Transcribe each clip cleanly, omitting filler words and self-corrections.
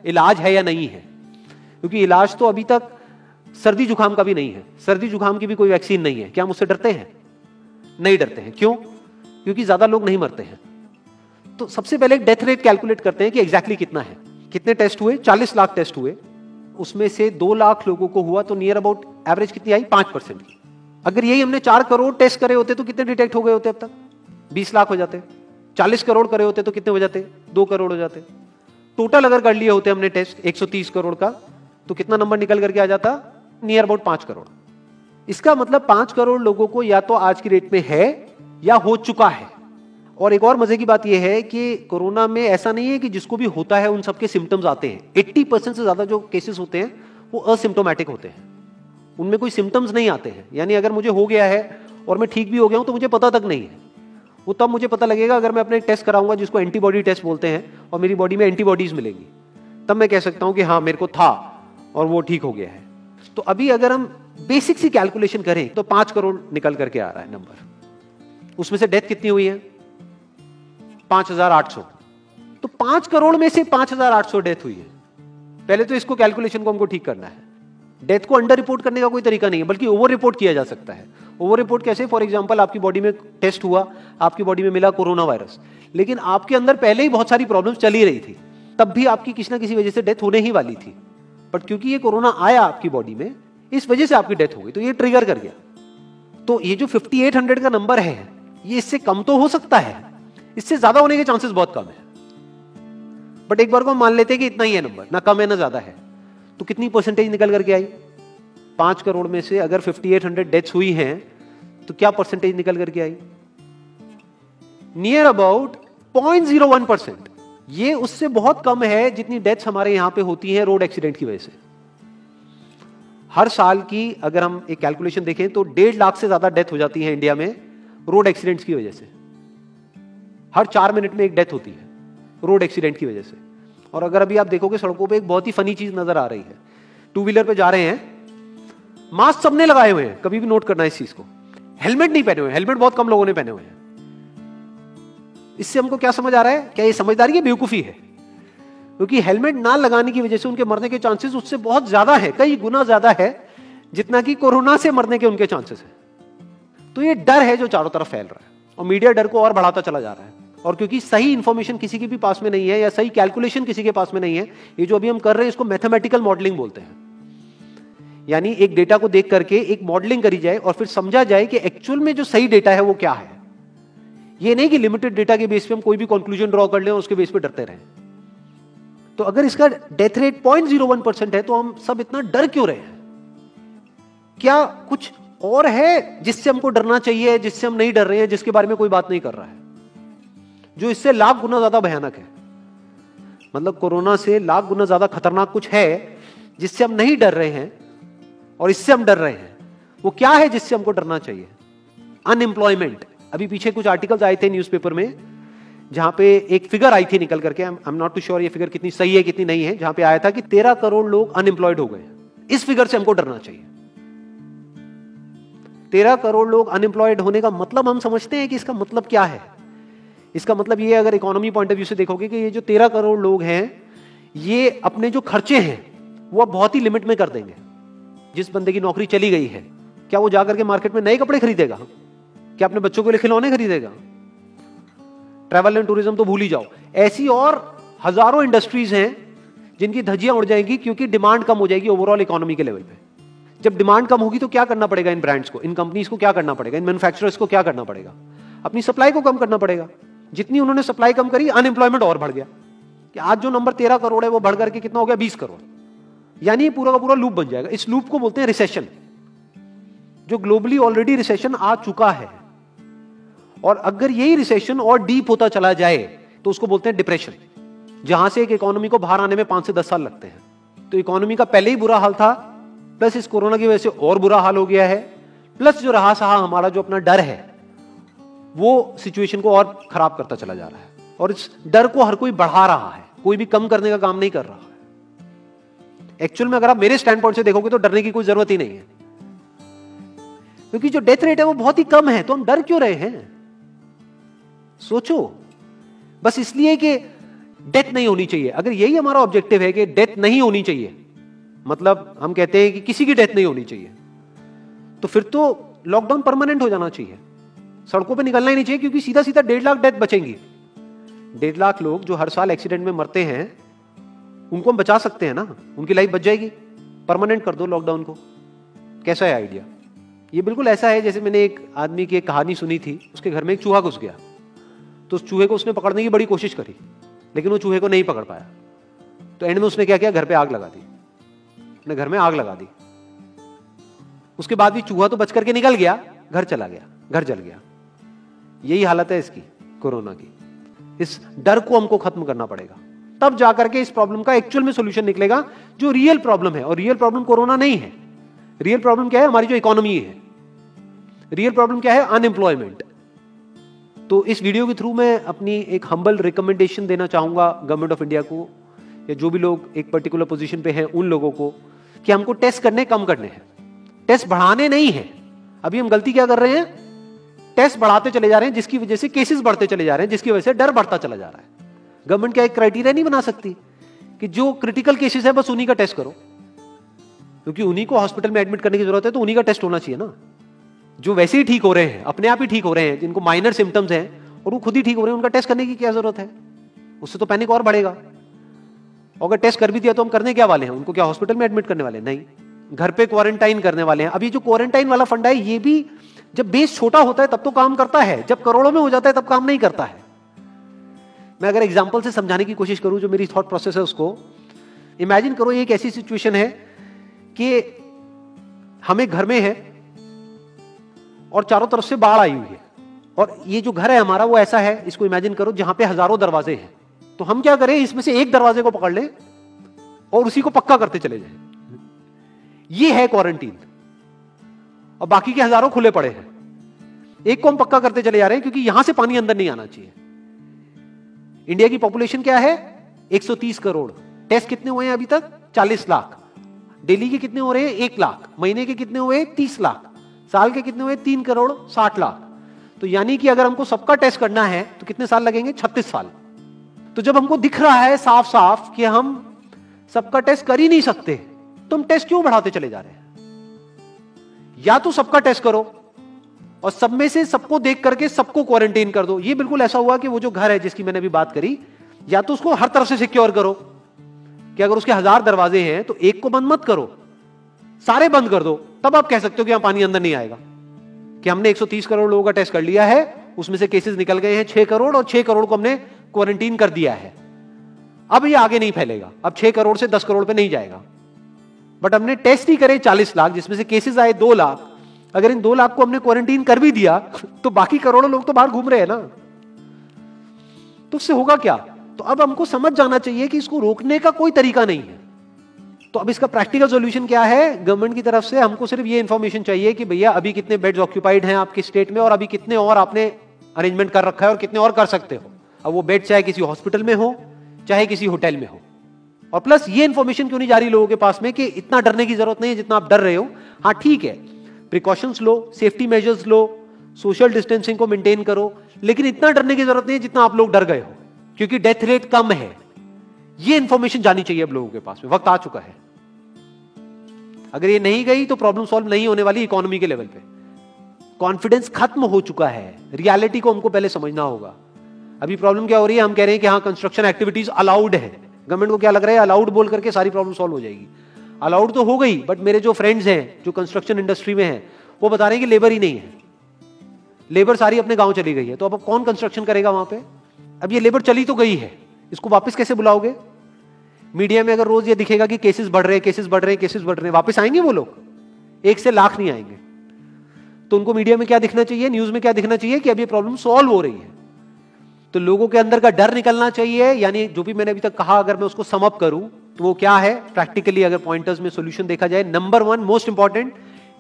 इलाज है या नहीं है, क्योंकि इलाज तो अभी तक सर्दी जुकाम का भी नहीं है, सर्दी जुकाम की भी कोई वैक्सीन नहीं है। क्या हम उससे डरते हैं? नहीं डरते हैं। क्यों? क्योंकि ज्यादा लोग नहीं मरते हैं। तो सबसे पहले डेथ रेट कैलकुलेट करते हैं कि एग्जैक्टली कितना है। कितने टेस्ट हुए? 40 लाख टेस्ट हुए, उसमें से 2 लाख लोगों को हुआ, तो नियर अबाउट एवरेज कितनी आई? 5% की। अगर यही हमने 4 करोड़ टेस्ट करे होते तो कितने डिटेक्ट हो गए होते? अब तक 20 लाख हो जाते। 40 करोड़ करे होते तो कितने हो जाते? 2 करोड़ हो जाते। टोटल अगर कर लिए होते हमने टेस्ट 130 करोड़ का, तो कितना नंबर निकल करके आ जाता? Near about 5 crore. इसका मतलब 5 करोड़ लोगों को या तो आज की डेट में है या हो चुका है। और एक और मजे की बात यह है कि कोरोना में ऐसा नहीं है कि जिसको भी होता है उन सबके सिम्टम्स आते हैं। 80% से ज्यादा जो केसेस होते हैं वो असिम्टोमेटिक होते हैं, उनमें कोई सिम्टम्स नहीं आते हैं। यानी अगर मुझे हो गया है और मैं ठीक भी हो गया हूं तो मुझे पता तक नहीं है। वो तब मुझे पता लगेगा अगर मैं अपने टेस्ट कराऊंगा, जिसको एंटीबॉडी टेस्ट बोलते हैं, और मेरी बॉडी में एंटीबॉडीज मिलेंगी, तब मैं कह सकता हूं कि हाँ मेरे को था और वो ठीक हो गया है। तो अभी अगर हम बेसिक सी कैलकुलेशन करें तो 5 करोड़ निकल करके आ रहा है नंबर। उसमें से डेथ कितनी हुई है? 5,800। तो 5 करोड़ में से 5,800 डेथ हुई है। पहले तो इसको कैलकुलेशन को हमको ठीक करना है। डेथ को अंडर रिपोर्ट करने का कोई तरीका नहीं है, बल्कि ओवर रिपोर्ट किया जा सकता है। ओवर रिपोर्ट कैसे? फॉर एग्जांपल आपकी बॉडी में टेस्ट हुआ, आपकी बॉडी में मिला कोरोना वायरस, लेकिन आपके अंदर पहले ही बहुत सारी प्रॉब्लम्स चली रही थी, तब भी आपकी किसी ना किसी वजह से डेथ होने ही वाली थी। बट क्योंकि ये कोरोना आया आपकी बॉडी में, इस वजह से आपकी डेथ हो गई, तो ये ट्रिगर कर गया। तो ये जो 5800 का नंबर है, ये इससे कम तो हो सकता है, इससे ज्यादा होने के चांसेस बहुत कम है। बट एक बार को हम मान लेते हैं कि इतना ही है नंबर, ना कम है ना ज्यादा है, तो कितनी परसेंटेज निकल करके आई? 5 करोड़ में से अगर 5800 डेथ्स हुई हैं तो क्या परसेंटेज निकल करके आई? Near about 0.01%। ये उससे बहुत कम है जितनी डेथ्स हमारे यहां पे होती हैं रोड एक्सीडेंट की वजह से। हर साल की अगर हम एक कैलकुलेशन देखें तो 1.5 लाख से ज्यादा डेथ हो जाती है इंडिया में रोड एक्सीडेंट्स की वजह से। हर 4 मिनट में एक डेथ होती है रोड एक्सीडेंट की वजह से। और अगर अभी आप देखोगे सड़कों पे एक बहुत ही फनी चीज नजर आ रही है। 2 व्हीलर पे जा रहे हैं, मास्क सबने लगाए हुए हैं, कभी भी नोट करना इस चीज को। हेलमेट नहीं पहने हुए, हेलमेट बहुत कम लोगों ने पहने हुए हैं। इससे हमको क्या समझ आ रहा है? क्या ये समझदारी है, बेवकूफी है? क्योंकि हेलमेट ना लगाने की वजह से उनके मरने के चांसेस उससे बहुत ज्यादा है, कई गुना ज्यादा है जितना कि कोरोना से मरने के उनके चांसेस है। तो ये डर है जो चारों तरफ फैल रहा है, और मीडिया डर को और बढ़ाता चला जा रहा है। और क्योंकि सही इंफॉर्मेशन किसी के भी पास में नहीं है, या सही कैलकुलेशन किसी के पास में नहीं है, ये जो अभी हम कर रहे हैं इसको मैथमेटिकल मॉडलिंग बोलते हैं। यानी एक डेटा को देख करके एक मॉडलिंग करी जाए और फिर समझा जाए कि एक्चुअल में जो सही डेटा है वो क्या है। ये नहीं कि लिमिटेड डेटा के बेस पे हम कोई भी कंक्लूजन ड्रॉ कर लें और उसके बेस पे डरते रहें। तो अगर इसका डेथ रेट 0.01% है तो हम सब इतना डर क्यों रहे हैं? क्या कुछ और है जिससे हमको डरना चाहिए, जिससे हम नहीं डर रहे हैं, जिसके बारे में कोई बात नहीं कर रहा है, जो इससे लाख गुना ज्यादा भयानक है? मतलब कोरोना से लाख गुना ज्यादा खतरनाक कुछ है जिससे हम नहीं डर रहे हैं और इससे हम डर रहे हैं। वो क्या है जिससे हमको डरना चाहिए? अनएम्प्लॉयमेंट। अभी पीछे कुछ आर्टिकल्स आए थे न्यूज़पेपर में जहां पे एक फिगर आई थी निकल करके, I am not too sure ये फिगर कितनी सही है कितनी नहीं है, जहां पे आया था कि 13 करोड़ लोग अनएम्प्लॉयड हो गए। इस फिगर से हमको डरना चाहिए। 13 करोड़ लोग अनएम्प्लॉयड होने का मतलब हम समझते हैं कि इसका मतलब क्या है? इसका मतलब ये, अगर इकोनॉमी पॉइंट ऑफ व्यू से देखोगे, कि ये जो 13 करोड़ लोग हैं ये अपने जो खर्चे हैं वो अब बहुत ही लिमिट में कर देंगे। जिस बंदे की नौकरी चली गई है, क्या वो जाकर के मार्केट में नए कपड़े खरीदेगा? क्या अपने बच्चों के लिए खिलौने खरीदेगा? ट्रैवल एंड टूरिज्म तो भूल ही जाओ। ऐसी और हजारों इंडस्ट्रीज हैं जिनकी धज्जियां उड़ जाएंगी क्योंकि डिमांड कम हो जाएगी ओवरऑल इकोनॉमी के लेवल पे। जब डिमांड कम होगी तो क्या करना पड़ेगा इन ब्रांड्स को, इन कंपनीज को क्या करना पड़ेगा, इन मैन्युफैक्चरर्स को क्या करना पड़ेगा? अपनी सप्लाई को कम करना पड़ेगा। जितनी उन्होंने सप्लाई कम करी, अनएम्प्लॉयमेंट और बढ़ गया कि आज जो नंबर 13 करोड़ है वो बढ़ करके कितना हो गया? 20 करोड़। यानी पूरा का पूरा लूप बन जाएगा। इस लूप को बोलते हैं रिसेशन, जो ग्लोबली ऑलरेडी रिसेशन आ चुका है। और अगर यही रिसेशन और डीप होता चला जाए तो उसको बोलते हैं डिप्रेशन, जहां से एक इकोनॉमी को बाहर आने में 5 से 10 साल लगते हैं। तो इकोनॉमी का पहले ही बुरा हाल था, प्लस इस कोरोना की वजह से और बुरा हाल हो गया है, प्लस जो रहा सहा हमारा जो अपना डर है वो सिचुएशन को और खराब करता चला जा रहा है। और इस डर को हर कोई बढ़ा रहा है, कोई भी कम करने का काम नहीं कर रहा है। एक्चुअल में अगर आप मेरे स्टैंड पॉइंट से देखोगे तो डरने की कोई जरूरत ही नहीं है, क्योंकि जो डेथ रेट है वो बहुत ही कम है। तो हम डर क्यों रहे हैं? सोचो। बस इसलिए कि डेथ नहीं होनी चाहिए। अगर यही हमारा ऑब्जेक्टिव है कि डेथ नहीं होनी चाहिए, मतलब हम कहते हैं कि किसी की डेथ नहीं होनी चाहिए, तो फिर तो लॉकडाउन परमानेंट हो जाना चाहिए, सड़कों पे निकलना ही नहीं चाहिए, क्योंकि सीधा सीधा 1.5 लाख डेथ बचेंगी। 1.5 लाख लोग जो हर साल एक्सीडेंट में मरते हैं, उनको हम बचा सकते हैं ना, उनकी लाइफ बच जाएगी। परमानेंट कर दो लॉकडाउन को। कैसा है आइडिया? ये बिल्कुल ऐसा है जैसे मैंने एक आदमी की एक कहानी सुनी थी, उसके घर में एक चूहा घुस गया, तो उस चूहे को उसने पकड़ने की बड़ी कोशिश करी, लेकिन वो चूहे को नहीं पकड़ पाया। तो एंड में उसने क्या किया, घर पे आग लगा दी, अपने घर में आग लगा दी। उसके बाद भी चूहा तो बच करके निकल गया, घर चला गया, घर जल गया। यही हालत है इसकी, कोरोना की। इस डर को हमको खत्म करना पड़ेगा, तब जाकर के इस प्रॉब्लम का एक्चुअल में सॉल्यूशन निकलेगा, जो रियल प्रॉब्लम है। और रियल प्रॉब्लम कोरोना नहीं है। रियल प्रॉब्लम क्या है? हमारी जो इकोनॉमी है। रियल प्रॉब्लम क्या है? अनएम्प्लॉयमेंट। तो इस वीडियो के थ्रू मैं अपनी एक हम्बल रिकमेंडेशन देना चाहूंगा गवर्नमेंट ऑफ इंडिया को, या जो भी लोग एक पर्टिकुलर पोजीशन पे हैं उन लोगों को, कि हमको टेस्ट करने कम करने हैं, टेस्ट बढ़ाने नहीं है। अभी हम गलती क्या कर रहे हैं? टेस्ट बढ़ाते चले जा रहे हैं, जिसकी वजह से केसेस बढ़ते चले जा रहे हैं, जिसकी वजह से डर बढ़ता चला जा रहा है। गवर्नमेंट क्या एक क्राइटेरिया नहीं बना सकती कि जो क्रिटिकल केसेस है बस उन्हीं का टेस्ट करो, क्योंकि उन्हीं को हॉस्पिटल में एडमिट करने की जरूरत है, तो उन्हीं का टेस्ट होना चाहिए ना। जो वैसे ही ठीक हो रहे हैं, अपने आप ही ठीक हो रहे हैं, जिनको माइनर सिम्टम्स हैं और वो खुद ही ठीक हो रहे हैं, उनका टेस्ट करने की क्या जरूरत है? उससे तो पैनिक और बढ़ेगा। और अगर टेस्ट कर भी दिया तो हम करने क्या वाले हैं? उनको क्या हॉस्पिटल में एडमिट करने वाले हैं? नहीं, घर पे क्वारंटाइन करने वाले हैं। अभी जो क्वारंटाइन वाला फंडा है, ये भी जब बेस छोटा होता है तब तो काम करता है, जब करोड़ों में हो जाता है तब काम नहीं करता है। मैं अगर एग्जांपल से समझाने की कोशिश करूं, जो मेरी थॉट प्रोसेस है उसको इमेजिन करो। एक ऐसी सिचुएशन है कि हमें घर में है और चारों तरफ से बाढ़ आई हुई है, और ये जो घर है हमारा वो ऐसा है, इसको इमेजिन करो, जहां पे हजारों दरवाजे हैं। तो हम क्या करें, इसमें से एक दरवाजे को पकड़ लें और उसी को पक्का करते चले जाएं। ये है क्वारंटीन, और बाकी के हजारों खुले पड़े हैं। एक को हम पक्का करते चले जा रहे हैं, क्योंकि यहां से पानी अंदर नहीं आना चाहिए। इंडिया की पॉपुलेशन क्या है? 130 करोड़। टेस्ट कितने हुए हैं अभी तक? 40 लाख। डेली के कितने हो रहे हैं? 1 लाख। महीने के कितने हुए? 30 लाख। साल के कितने हुए? 3 करोड़ 60 लाख। तो यानी कि अगर हमको सबका टेस्ट करना है तो कितने साल लगेंगे? 36 साल। तो जब हमको दिख रहा है साफ साफ कि हम सबका टेस्ट कर ही नहीं सकते, तो हम टेस्ट क्यों बढ़ाते चले जा रहे हैं? या तो सबका टेस्ट करो और सब में से सबको देख करके सबको क्वारंटाइन कर दो। ये बिल्कुल ऐसा हुआ कि वो जो घर है जिसकी मैंने अभी बात करी, या तो उसको हर तरफ से सिक्योर करो कि अगर उसके 1000 दरवाजे हैं तो एक को बंद मत करो, सारे बंद कर दो। तब आप कह सकते हो कि यहां पानी अंदर नहीं आएगा, कि हमने 130 करोड़ लोगों का टेस्ट कर लिया है, उसमें से केसेस निकल गए हैं 6 करोड़, और 6 करोड़ को हमने क्वारंटीन कर दिया है। अब ये आगे नहीं फैलेगा, अब 6 करोड़ से 10 करोड़ पे नहीं जाएगा। बट हमने टेस्ट ही करे 40 लाख, जिसमें से केसेस आए 2 लाख। अगर इन 2 लाख को हमने क्वारंटीन कर भी दिया तो बाकी करोड़ों लोग तो बाहर घूम रहे हैं ना, तो उससे होगा क्या? तो अब हमको समझ जाना चाहिए कि इसको रोकने का कोई तरीका नहीं है। तो अब इसका प्रैक्टिकल सॉल्यूशन क्या है? गवर्नमेंट की तरफ से हमको सिर्फ ये इंफॉर्मेशन चाहिए कि भैया अभी कितने बेड्स ऑक्यूपाइड हैं आपके स्टेट में, और अभी कितने और आपने अरेंजमेंट कर रखा है, और कितने और कर सकते हो। अब वो बेड चाहे किसी हॉस्पिटल में हो, चाहे किसी होटल में हो। और प्लस ये इंफॉर्मेशन क्यों नहीं जा रही लोगों के पास में कि इतना डरने की जरूरत नहीं है जितना आप डर रहे हो। हाँ ठीक है, प्रिकॉशंस लो, सेफ्टी मेजर्स लो, सोशल डिस्टेंसिंग को मेंटेन करो, लेकिन इतना डरने की जरूरत नहीं है जितना आप लोग डर गए हो, क्योंकि डेथ रेट कम है। ये इंफॉर्मेशन जानी चाहिए अब लोगों के पास में, वक्त आ चुका है। अगर ये नहीं गई तो प्रॉब्लम सॉल्व नहीं होने वाली इकोनॉमी के लेवल पे। कॉन्फिडेंस खत्म हो चुका है, रियलिटी को हमको पहले समझना होगा। अभी प्रॉब्लम क्या हो रही है? हम कह रहे हैं कि हाँ कंस्ट्रक्शन एक्टिविटीज अलाउड है। गवर्नमेंट को क्या लग रहा है? अलाउड बोल करके सारी प्रॉब्लम सॉल्व हो जाएगी। अलाउड तो हो गई, बट मेरे जो फ्रेंड्स हैं जो कंस्ट्रक्शन इंडस्ट्री में हैं, वो बता रहे हैं कि लेबर ही नहीं है, लेबर सारी अपने गांव चली गई है। तो अब कौन कंस्ट्रक्शन करेगा वहां पे? अब ये लेबर चली तो गई है, इसको वापस कैसे बुलाओगे? मीडिया में अगर रोज ये दिखेगा कि केसेस बढ़ रहे हैं, केसेस बढ़ रहे हैं, केसेस बढ़ रहे हैं, वापस आएंगे वो लोग? 1 से लाख नहीं आएंगे। तो उनको मीडिया में क्या दिखना चाहिए, न्यूज में क्या दिखना चाहिए? कि अब ये प्रॉब्लम सॉल्व हो रही है। तो लोगों के अंदर का डर निकलना चाहिए। यानी जो भी मैंने अभी तक कहा, अगर मैं उसको सम अप करूं तो वो क्या है प्रैक्टिकली, अगर पॉइंटर्स में सॉल्यूशन देखा जाए। नंबर 1 मोस्ट इंपॉर्टेंट,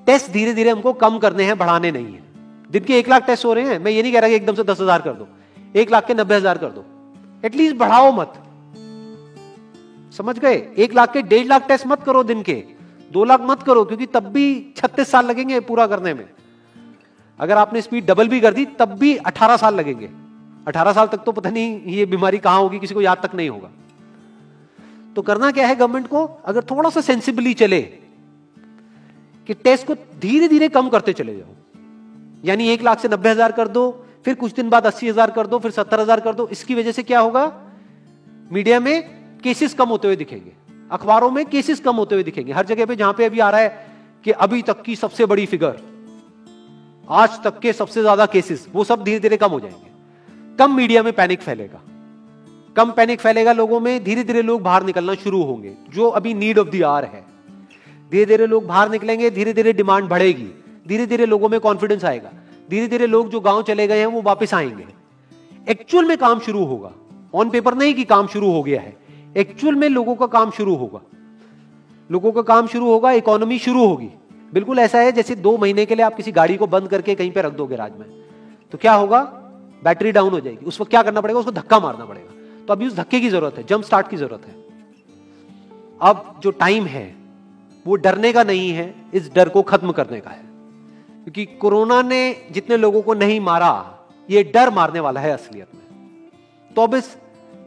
टेस्ट धीरे धीरे हमको कम करने हैं, बढ़ाने नहीं है। दिन के 1 लाख टेस्ट हो रहे हैं, मैं ये नहीं कह रहा कि एकदम से 10,000 कर दो, 1 लाख के 90,000 कर दो, एटलीस्ट बढ़ाओ मत। समझ गए? 1 लाख के 1.5 लाख टेस्ट मत करो दिन के, 2 लाख मत करो, क्योंकि तब भी 36 साल लगेंगे पूरा करने में। अगर आपने स्पीड डबल भी कर दी तब भी 18 साल लगेंगे, 18 साल तक तो पता नहीं ये बीमारी कहां होगी, किसी को याद तक नहीं होगा। तो करना क्या है गवर्नमेंट को, अगर थोड़ा सा सेंसिबली चले कि टेस्ट को धीरे धीरे कम करते चले जाओ, यानी 1 लाख से 90,000 कर दो, फिर कुछ दिन बाद 80,000 कर दो, फिर 70,000 कर दो। इसकी वजह से क्या होगा, मीडिया में केसेस कम होते हुए दिखेंगे, अखबारों में केसेस कम होते हुए दिखेंगे, हर जगह पे जहां पे अभी आ रहा है कि अभी तक की सबसे बड़ी फिगर, आज तक के सबसे ज्यादा केसेस, वो सब धीरे धीरे कम हो जाएंगे। कम मीडिया में पैनिक फैलेगा, कम पैनिक फैलेगा लोगों में, धीरे धीरे लोग बाहर निकलना शुरू होंगे, जो अभी नीड ऑफ द आवर है। धीरे धीरे लोग बाहर निकलेंगे, धीरे धीरे डिमांड बढ़ेगी, धीरे धीरे लोगों में कॉन्फिडेंस आएगा, धीरे धीरे लोग जो गांव चले गए हैं वो वापस आएंगे। एक्चुअल में काम शुरू होगा, ऑन पेपर नहीं कि काम शुरू हो गया है, एक्चुअल में लोगों का काम शुरू होगा, लोगों का काम शुरू होगा, इकोनॉमी शुरू होगी। बिल्कुल ऐसा है जैसे 2 महीने के लिए आप किसी गाड़ी को बंद करके कहीं पे रख दोगे राज में, तो क्या होगा, बैटरी डाउन हो जाएगी, उस वक्त क्या करना पड़ेगा, उसको धक्का मारना पड़ेगा। तो अभी उस धक्के की जरूरत है, जंप स्टार्ट की जरूरत है। अब जो टाइम है वो डरने का नहीं है, इस डर को खत्म करने का है, क्योंकि कोरोना ने जितने लोगों को नहीं मारा, ये डर मारने वाला है असलियत में। तो अब इस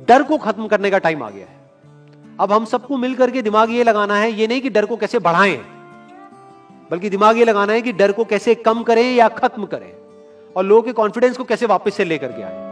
डर को खत्म करने का टाइम आ गया है। अब हम सबको मिलकर के दिमाग ये लगाना है, ये नहीं कि डर को कैसे बढ़ाएं, बल्कि दिमाग ये लगाना है कि डर को कैसे कम करें या खत्म करें, और लोगों के कॉन्फिडेंस को कैसे वापस से लेकर के आए।